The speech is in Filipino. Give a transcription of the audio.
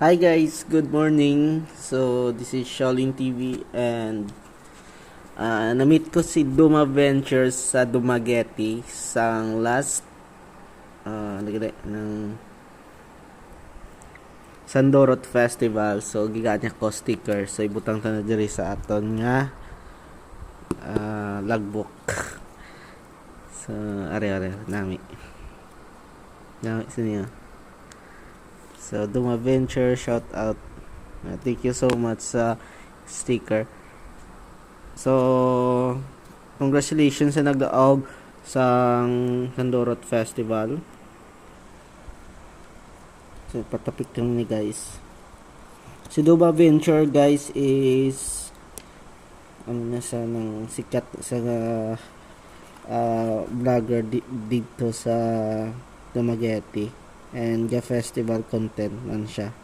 Hi guys, good morning. So this is Shaolin TV and na-meet ko si Duma Ventures sa Dumaguete sang last ng Sandorot Festival. So giga niya ko sticker. So ibutang ta na diri sa aton nga logbook. So are nami. Nami siniya. So Duma Venture, shout out. Thank you so much sa sticker. So congratulations sa nagdaog sa Sandorot Festival. So patapik lang ni guys. Si Duma Venture guys is na sa nang sikat sa vlogger dito sa Dumaguete and festival content man siya.